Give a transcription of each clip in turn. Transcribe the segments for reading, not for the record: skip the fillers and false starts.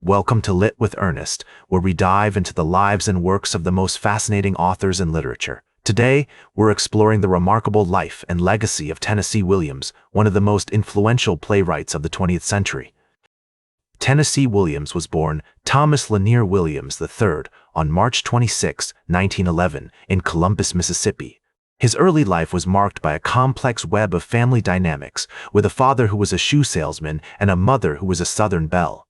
Welcome to Lit with Ernest, where we dive into the lives and works of the most fascinating authors in literature. Today, we're exploring the remarkable life and legacy of Tennessee Williams, one of the most influential playwrights of the 20th century. Tennessee Williams was born Thomas Lanier Williams III on March 26, 1911, in Columbus, Mississippi. His early life was marked by a complex web of family dynamics, with a father who was a shoe salesman and a mother who was a Southern belle.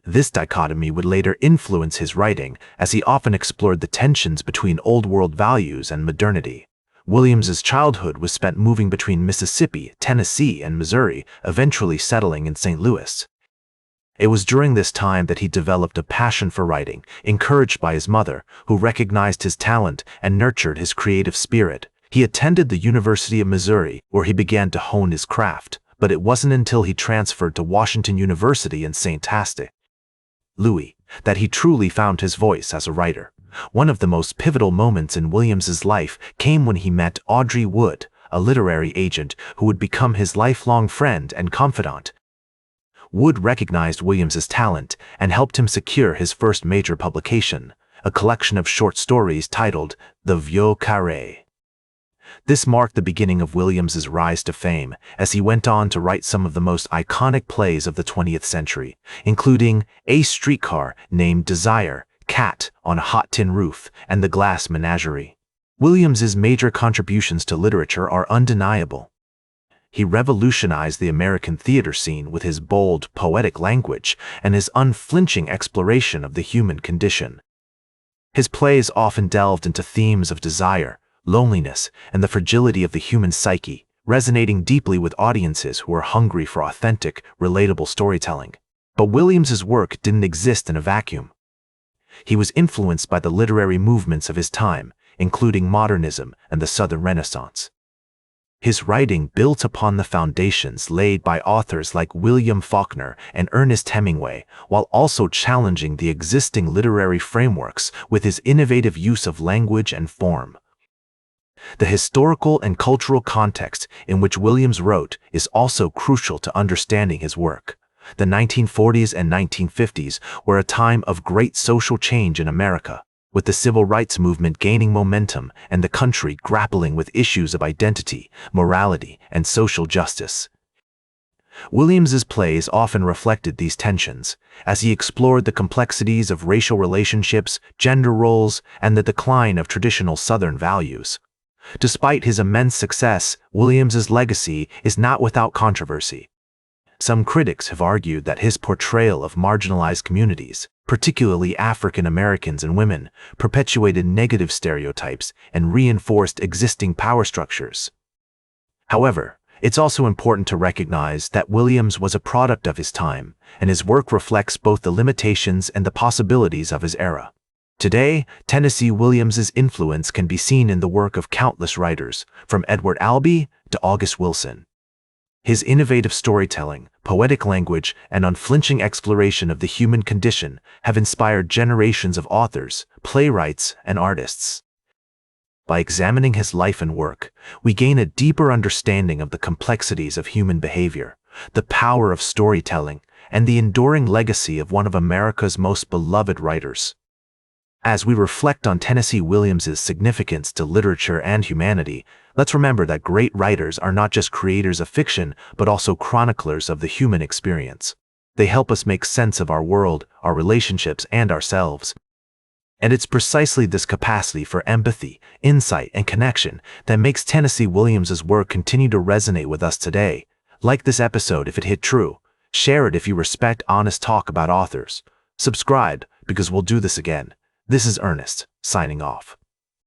This dichotomy would later influence his writing, as he often explored the tensions between old-world values and modernity. Williams's childhood was spent moving between Mississippi, Tennessee, and Missouri, eventually settling in St. Louis. It was during this time that he developed a passion for writing, encouraged by his mother, who recognized his talent and nurtured his creative spirit. He attended the University of Missouri, where he began to hone his craft, but it wasn't until he transferred to Washington University in St. Louis that he truly found his voice as a writer. One of the most pivotal moments in Williams's life came when he met Audrey Wood, a literary agent who would become his lifelong friend and confidant. Wood recognized Williams's talent and helped him secure his first major publication, a collection of short stories titled The Vieux Carré. This marked the beginning of Williams's rise to fame, as he went on to write some of the most iconic plays of the 20th century, including A Streetcar Named Desire, Cat on a Hot Tin Roof, and The Glass Menagerie. Williams's major contributions to literature are undeniable. He revolutionized the American theater scene with his bold, poetic language and his unflinching exploration of the human condition. His plays often delved into themes of desire, loneliness, and the fragility of the human psyche, resonating deeply with audiences who were hungry for authentic, relatable storytelling. But Williams's work didn't exist in a vacuum. He was influenced by the literary movements of his time, including modernism and the Southern Renaissance. His writing built upon the foundations laid by authors like William Faulkner and Ernest Hemingway, while also challenging the existing literary frameworks with his innovative use of language and form. The historical and cultural context in which Williams wrote is also crucial to understanding his work. The 1940s and 1950s were a time of great social change in America, with the civil rights movement gaining momentum and the country grappling with issues of identity, morality, and social justice. Williams's plays often reflected these tensions, as he explored the complexities of racial relationships, gender roles, and the decline of traditional Southern values. Despite his immense success, Williams's legacy is not without controversy. Some critics have argued that his portrayal of marginalized communities, particularly African Americans and women, perpetuated negative stereotypes and reinforced existing power structures. However, it's also important to recognize that Williams was a product of his time, and his work reflects both the limitations and the possibilities of his era. Today, Tennessee Williams's influence can be seen in the work of countless writers, from Edward Albee to August Wilson. His innovative storytelling, poetic language, and unflinching exploration of the human condition have inspired generations of authors, playwrights, and artists. By examining his life and work, we gain a deeper understanding of the complexities of human behavior, the power of storytelling, and the enduring legacy of one of America's most beloved writers. As we reflect on Tennessee Williams's significance to literature and humanity, let's remember that great writers are not just creators of fiction, but also chroniclers of the human experience. They help us make sense of our world, our relationships, and ourselves. And it's precisely this capacity for empathy, insight, and connection that makes Tennessee Williams's work continue to resonate with us today. Like this episode if it hit true. Share it if you respect honest talk about authors. Subscribe, because we'll do this again. This is Ernest, signing off.